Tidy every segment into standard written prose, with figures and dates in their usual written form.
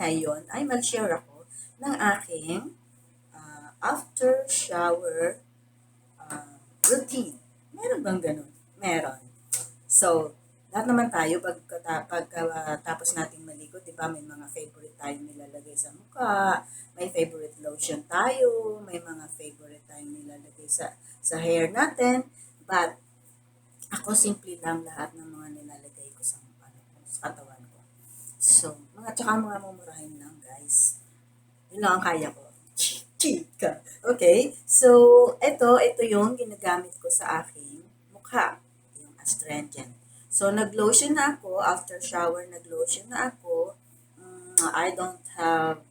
ngayon ay mag-share ako ng aking after shower routine. Meron bang ganun? Meron. So, lahat naman tayo pagkatapos nating maligo, di ba, may mga favorite tayong nilalagay sa mukha, may favorite lotion tayo, may mga favorite tayong nilalagay sa hair natin, but ako simple lang lahat ng mga nilalagay ko sa katawan ko. So, tsaka mga mumurahin lang, guys. Yun lang ang kaya ko. Chika. Okay. So, ito yung ginagamit ko sa aking mukha. Yung astringent. So, nag-lotion na ako. After shower, nag-lotion na ako. I don't have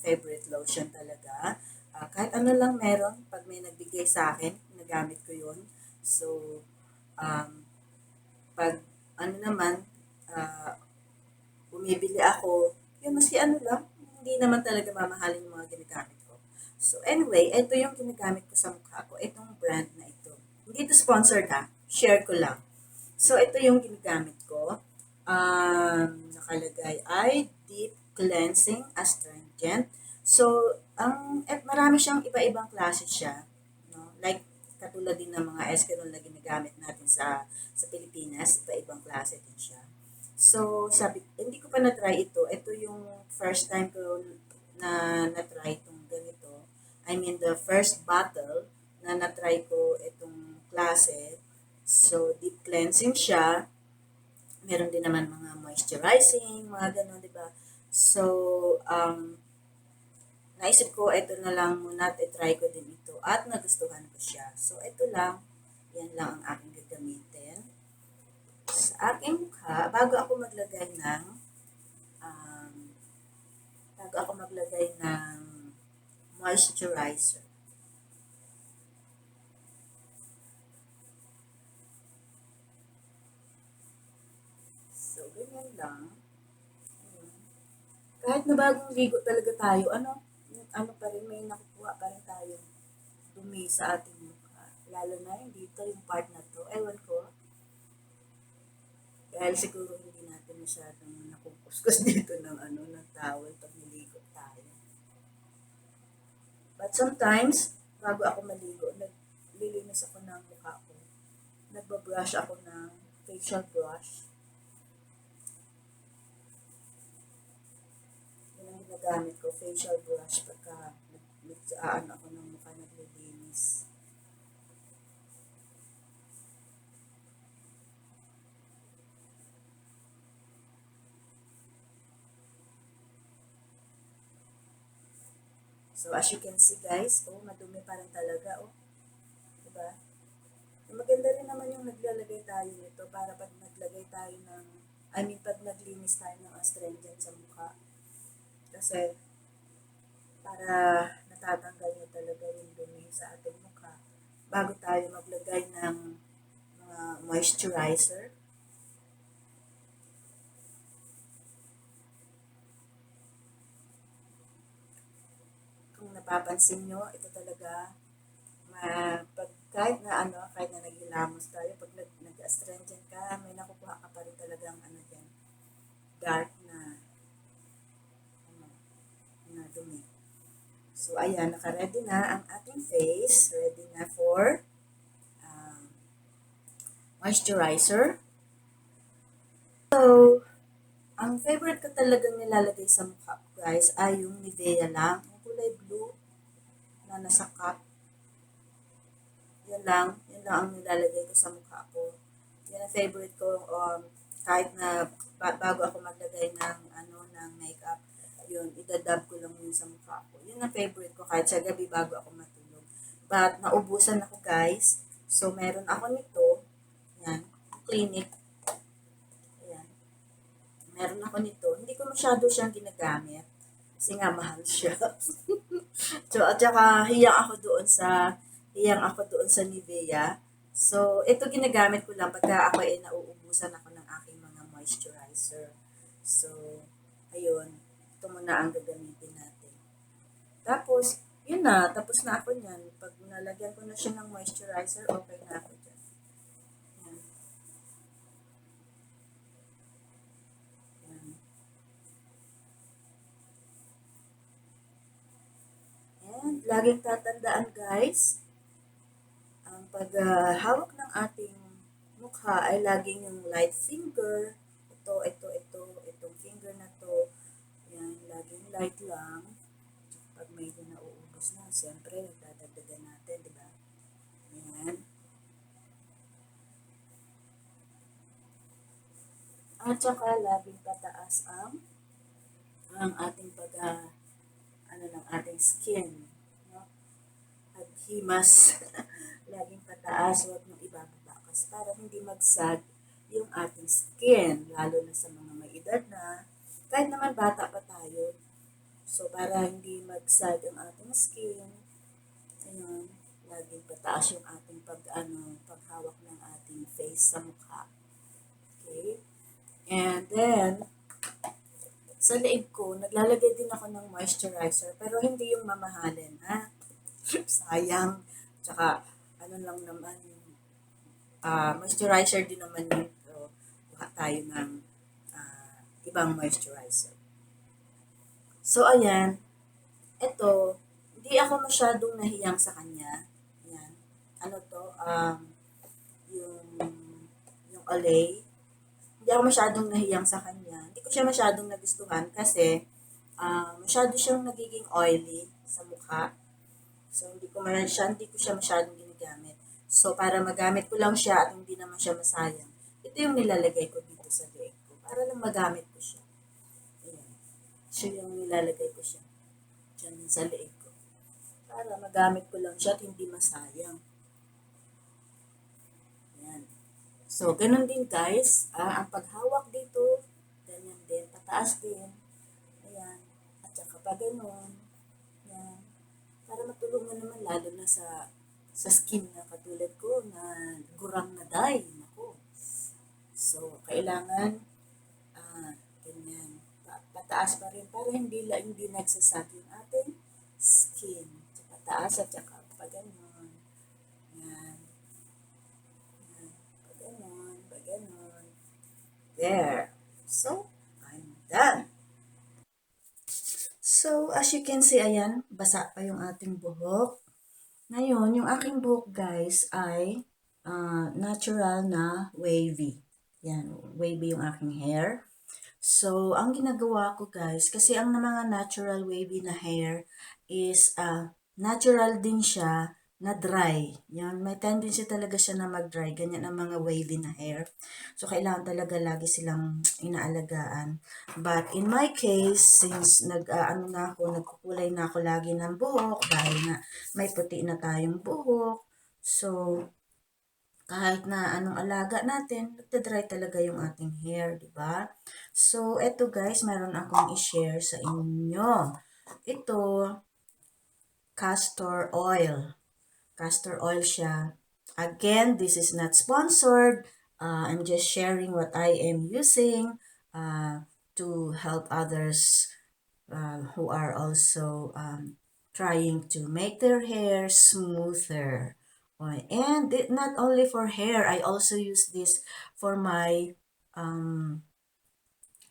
favorite lotion talaga. Kahit ano lang meron, pag may nagbigay sa akin, nagamit ko yun. So, pag ano naman, bumibili ako, yung maski ano lang, hindi naman talaga mamahalin yung mga ginagamit ko. So anyway, ito yung ginagamit ko sa mukha ko. Itong brand na ito. Hindi ito sponsored ha. Share ko lang. So ito yung ginagamit ko. Nakalagay ay Deep Cleansing Astringent. So, marami siyang iba-ibang klase siya. No? Like, katulad din ng mga escanol na ginagamit natin sa Pilipinas, iba-ibang klase din siya. So, hindi ko pa na-try ito. Ito yung first time ko na-try itong ganito. I mean, the first bottle na na-try ko itong klase. So, deep cleansing siya. Meron din naman mga moisturizing, mga gano'n, di ba? So, naisip ko, ito na lang muna at i-try ko din ito. At nagustuhan ko siya. So, ito lang. Yan lang ang aking gagamitin sa aking mukha um, bago ako maglagay ng moisturizer. So, ganyan lang. Ayun. Kahit na bagong ligo talaga tayo, ano pa rin, may nakukuha pa rin tayo dumi sa ating mukha. Lalo na yung dito, yung part na to. Ewan ko, dahil siguro hindi natin masyadong nakukuskus dito ng towel pag niligo tayo. But sometimes, bago ako maligo, naglilinis ako ng mukha ko. Nagbabrush ako ng facial brush. Yun ang ginagamit ko, facial brush, pagka ako ng mukha naglilinis. So, as you can see guys, madumi pa rin talaga, diba? Maganda rin naman yung naglalagay tayo nito para pag naglagay tayo pag naglinis tayo ng astringent sa mukha. Kasi, para natatanggal na talaga yung dumi sa ating mukha bago tayo maglagay ng mga moisturizer. Kung napapansin nyo, ito talaga, kahit na naghilamos tayo, pag nag-astringent ka, may nakukuha ka pa rin talagang dark na dumi. So, ayan, naka-ready na ang ating face. Ready na for moisturizer. So, ang favorite ko talagang nilalagay sa mukha ko, guys, ay yung Nivea lang. Yung kulay blue na nasa cup. Yun lang ang nilalagay ko sa mukha ko. Yan ang favorite ko, kahit na bago ako maglagay ng makeup, yun, idadab ko lang yun sa mukha ko. Yun ang favorite ko kahit sa gabi bago ako matulog. But, naubusan ako guys. So, meron ako nito. Yan, clinic. Ayan. Meron ako nito. Hindi ko masyado siyang ginagamit. Kasi nga, mahal siya. So, at saka, hiyang ako doon sa Nivea. So, ito ginagamit ko lang pagka ako ay nauubusan ako ng aking mga moisturizer. So, ayun. Ito muna ang gagamitin natin. Tapos, yun na. Tapos na ako niyan. Pag nalagyan ko na siya ng moisturizer, okay na ako dyan. Yan. Yan. laging tatandaan guys, ang paghawak ng ating mukha ay laging yung light finger. Itong finger na to. Yan, laging light lang. Pag may nauubos na, siyempre, dadagdagan natin, di ba? Yan. At saka, laging pataas ang ating ng ating skin. No? At himas, laging pataas, huwag mong ibababa kasi para hindi magsag yung ating skin, lalo na sa mga may edad na, kahit naman bata pa tayo. So, para hindi magsag ang ating skin, ayun, laging pataas yung ating paghawak ng ating face sa mukha. Okay? And then, sa leeg ko, naglalagay din ako ng moisturizer, pero hindi yung mamahalin, ha? Sayang. Tsaka, ano lang naman, moisturizer din naman yun. So, buka tayo ng ibang moisturizer. So, ayan. Ito, hindi ako masyadong nahiyang sa kanya. Ayan. Ano to? Yung Olay. Hindi ako masyadong nahiyang sa kanya. Hindi ko siya masyadong nagustuhan kasi masyado siyang nagiging oily sa mukha. So, hindi ko siya masyadong ginagamit. So, para magamit ko lang siya at hindi naman siya masayang, ito yung nilalagay ko dito sa leeg ko. Para lang magamit ko siya. Ayan. Siya yung nilalagay ko siya. Diyan sa leeg ko. Para magamit ko lang siya at hindi masayang. Ayan. So, ganun din guys. Ang paghawak dito, ganyan din. Pataas din. Ayan. At saka pa ganun. Ayan. Para matulungan naman lalo na sa skin na katulad ko na gurang na dye. Nako. So, kailangan ganyan. Pataas pa rin para hindi nagsasag yung ating skin. So, pataas at saka pa ganun. Yan. Yan. Pa ganun. Pa ganun. There. So, I'm done. So, as you can see, ayan, basa pa yung ating buhok. Ngayon, yung aking buhok, guys, ay natural na wavy. Yan, wavy yung aking hair. So, ang ginagawa ko, guys, kasi ang mga natural wavy na hair is natural din siya na dry. Yan, may tendency talaga siya na mag-dry. Ganyan ang mga wavy na hair. So, kailangan talaga lagi silang inaalagaan. But in my case, since nagkukulay na ako lagi ng buhok dahil nga may puti na tayong buhok. So, kahit na anong alaga natin, nagda-dry talaga yung ating hair, di ba? So, eto guys, meron akong i-share sa inyo. Ito, castor oil. Castor oil siya. Again, this is not sponsored. I'm just sharing what I am using to help others who are also trying to make their hair smoother. And not only for hair, I also use this for my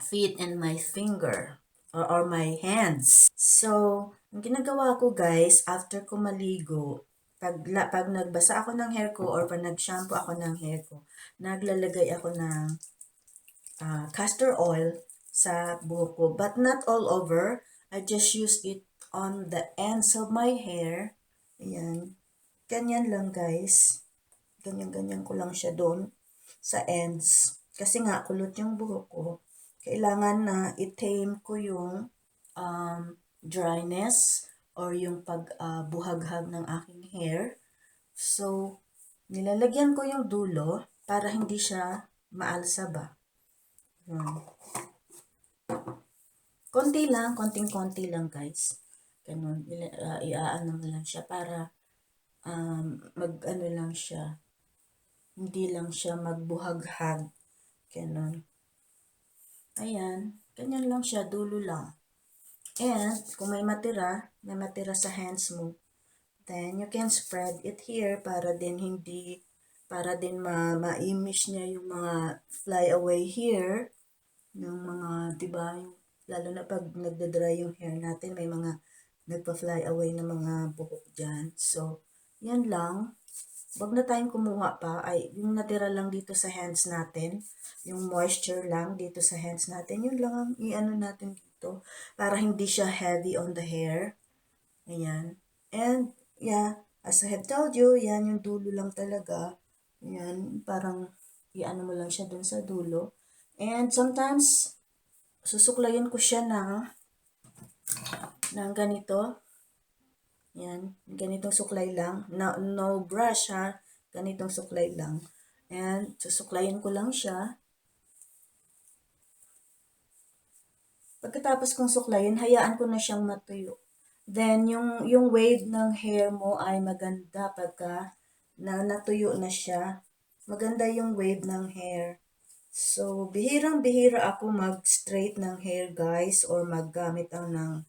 feet and my finger or my hands. So, ang ginagawa ko guys, after ko maligo, pag nagbasa ako ng hair ko or pag nag-shampoo ako ng hair ko, naglalagay ako ng castor oil sa buhok ko. But not all over. I just use it on the ends of my hair. Ayan. Ganyan lang guys. Ganyan-ganyan ko lang siya doon sa ends. Kasi nga, kulot yung buhok ko. Kailangan na i-tame ko yung dryness or yung pagbuhaghag ng aking hair. So, nilalagyan ko yung dulo para hindi siya maalsa ba. Konting-konti lang guys. Ganun, iaano mo lang siya para mag-ano lang siya. Hindi lang siya magbuhaghag. Ganun. Ayan, ganyan lang siya, dulo lang. And, kung may matira sa hands mo, then you can spread it here para din ma-image niya yung mga fly away here. Yung mga, diba, lalo na pag nagda-dry yung hair natin, may mga nagpa-fly away ng mga buhok dyan. So, yan lang. Wag na tayong kumuha pa. Ay, yung natira lang dito sa hands natin, yung moisture lang dito sa hands natin, yun lang ang i-ano natin dito para hindi siya heavy on the hair. Ayan. And, yeah, as I have told you, yan yung dulo lang talaga. Ayan, parang i-ano mo lang siya dun sa dulo. And sometimes, susuklayin ko siya ng ganito. Yan, ganitong suklay lang. No brush ha, ganitong suklay lang. And susuklayin ko lang siya. Pagkatapos kong suklayin, hayaan ko na siyang matuyo. Then, yung wave ng hair mo ay maganda pagka natuyo na siya. Maganda yung wave ng hair. So, bihirang-bihira ako mag-straight ng hair, guys, or maggamit ng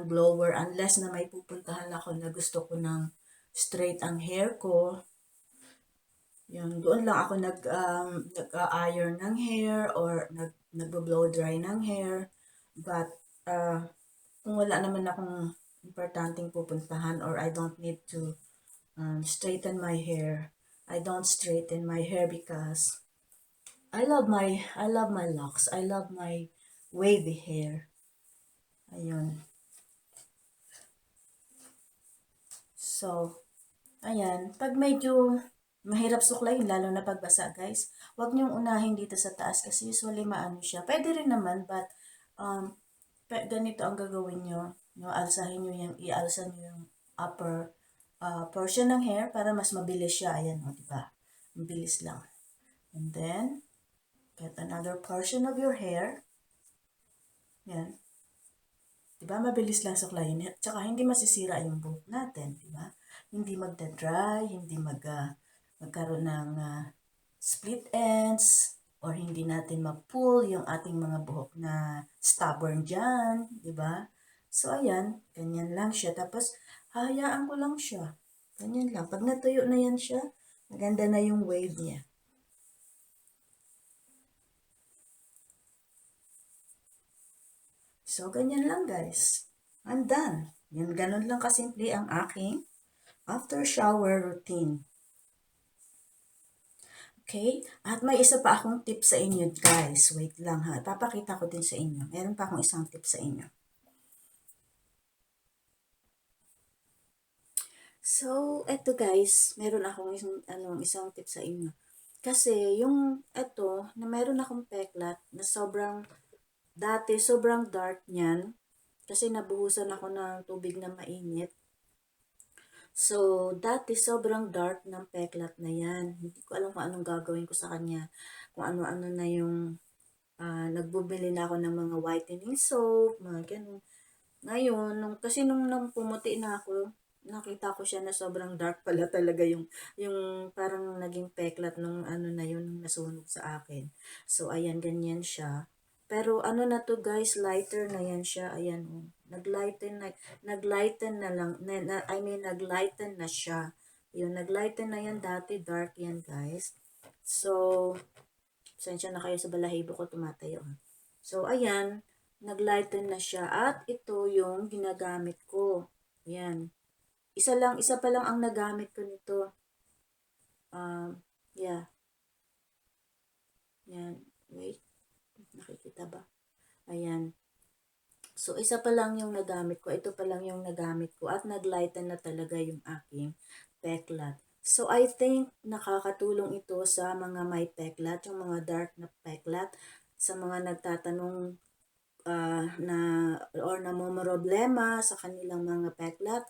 blower unless na may pupuntahan ako na gusto ko ng straight ang hair ko. Yun, doon lang ako nag-iron ng hair or nag-blow dry ng hair. But, kung wala naman akong importanteng pupuntahan or I don't need to straighten my hair, I don't straighten my hair because I love my locks. I love my wavy hair. Ayun. So, ayan. Pag medyo mahirap suklayin, lalo na pagbasa, guys, huwag niyong unahin dito sa taas kasi usually maano siya. Pwede rin naman, but ganito ang gagawin niyo. No, ialsa niyo yung upper portion ng hair para mas mabilis siya. Ayan, o, diba? Mabilis lang. And then, get another portion of your hair. Yan. Diba? Mabilis lang suklayin. Tsaka hindi masisira yung buhok natin. Diba? Hindi magda-dry, hindi magkaroon ng split ends, or hindi natin ma-pull yung ating mga buhok na stubborn dyan. Diba? So, ayan. Ganyan lang siya. Tapos, hahayaan ko lang siya. Ganyan lang. Pag natuyo na yan siya, maganda na yung wave niya. So, ganyan lang guys. I'm done. Yan, ganun lang kasimple ang aking after shower routine. Okay? At may isa pa akong tip sa inyo guys. Wait lang ha. Papakita ko din sa inyo. Meron pa akong isang tip sa inyo. So, eto guys. Meron akong isang tip sa inyo. Kasi yung eto, na meron akong peklat na dati sobrang dark niyan. Kasi nabuhusan ako ng tubig na mainit. So, dati sobrang dark ng peklat na yan. Hindi ko alam kung anong gagawin ko sa kanya. Kung ano-ano na yung nagbubili na ako ng mga whitening soap, mga ganun. Ngayon, nung pumuti na ako, nakita ko siya na sobrang dark pala talaga yung parang naging peklat nung ano na yun, nung nasunog sa akin. So, ayan, ganyan siya. Pero ano na to guys, lighter na yan siya. Ayan, oh. Naglighten na lang. Naglighten na siya. Yun, naglighten na yan dati. Dark yan guys. So, pasensya na kayo sa balahibo ko tumatayo. So, ayan, naglighten na siya. At ito yung ginagamit ko. Ayan. Isa pa lang ang nagamit ko nito. Yeah. Yan. Wait. Nakikita ba? Ayan. So, isa pa lang yung nagamit ko. Ito pa lang yung nagamit ko. At naglighten na talaga yung aking peklat. So, I think nakakatulong ito sa mga may peklat, yung mga dark na peklat, sa mga nagtatanong or namomroblema sa kanilang mga peklat.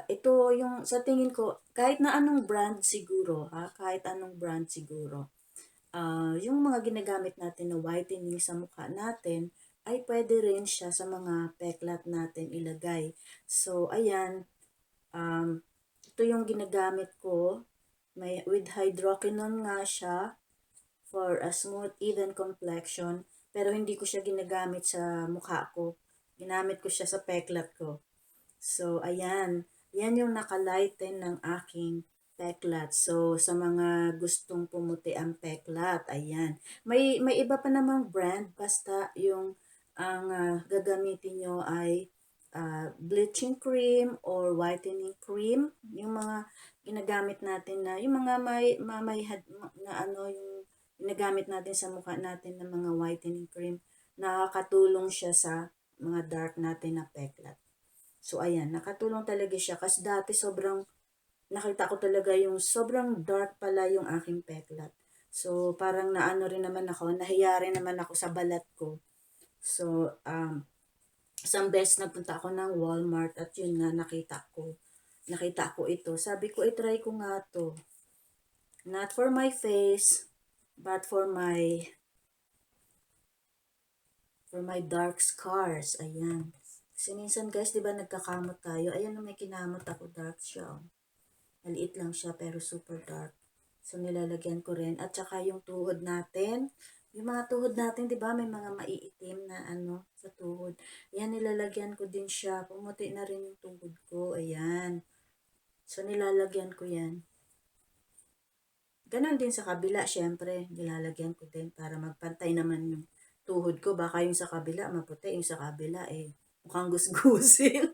Ito yung sa tingin ko, kahit na anong brand siguro, kahit anong brand siguro, yung mga ginagamit natin na whitening sa mukha natin, ay pwede rin siya sa mga peklat natin ilagay. So, ayan, ito yung ginagamit ko. With hydroquinone nga siya for a smooth, even complexion. Pero hindi ko siya ginagamit sa mukha ko. Ginamit ko siya sa peklat ko. So, ayan. Yan yung nakalighten ng aking peklat. So, sa mga gustong pumuti ang peklat, ayan. May iba pa namang brand, basta ang gagamitin nyo ay bleaching cream or whitening cream, yung mga ginagamit natin na, yung mga na ano, yung ginagamit natin sa mukha natin ng mga whitening cream, nakakatulong siya sa mga dark natin na peklat. So, ayan, nakatulong talaga siya kasi dati sobrang, nakita ko talaga yung sobrang dark pala yung aking peklat. So, parang naano rin naman ako, nahiya rin naman ako sa balat ko. So, isang beses nagpunta ako ng Walmart at yun nga, nakita ko ito. Sabi ko, itry ko nga to. Not for my face, but for my dark scars. Ayan. Kasi minsan guys, di ba nagkakamot tayo? Ayan, may kinamot ako, dark siya. Oh. Maliit lang siya pero super dark. So nilalagyan ko rin. At saka yung tuhod natin. Yung mga tuhod natin, di ba, may mga maiitim na ano sa tuhod. Ayan, nilalagyan ko din siya. Pumuti na rin yung tuhod ko. Ayan. So nilalagyan ko yan. Ganon din sa kabila, syempre. Nilalagyan ko din para magpantay naman yung tuhod ko. Baka yung sa kabila maputi, yung sa kabila mukhang gusgusin.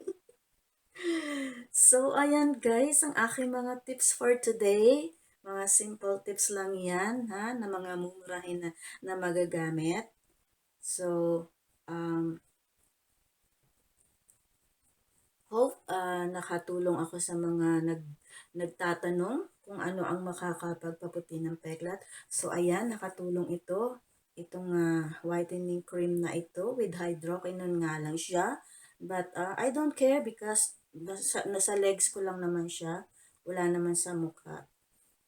So, ayan guys, ang aking mga tips for today. Mga simple tips lang yan, ha, na mga mumurahin na magagamit. So, hope nakatulong ako sa mga nagtatanong kung ano ang makakapagpaputi ng peklat. So, ayan, nakatulong ito. Itong whitening cream na ito with hydroquinone nga lang siya. But I don't care because nasa legs ko lang naman siya. Wala naman sa mukha.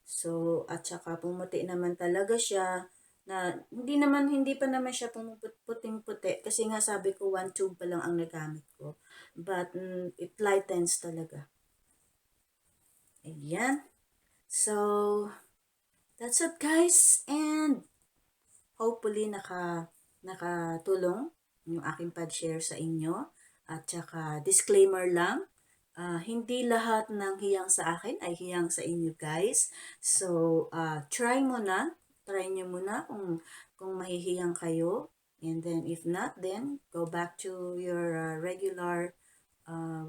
So, at saka pumuti naman talaga siya na hindi pa naman siya puting-puti kasi nga sabi ko 1 tube pa lang ang nagamit ko. But it lightens talaga. Ayan. So, that's it guys. And hopefully nakatulong yung aking pag-share sa inyo. At saka disclaimer lang, hindi lahat ng hiyang sa akin ay hiyang sa inyo guys. So, try nyo muna kung mahihiyang kayo. And then if not, then go back to your regular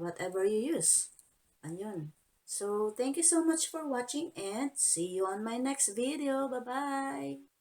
whatever you use. Ayun. So, thank you so much for watching and see you on my next video. Bye-bye!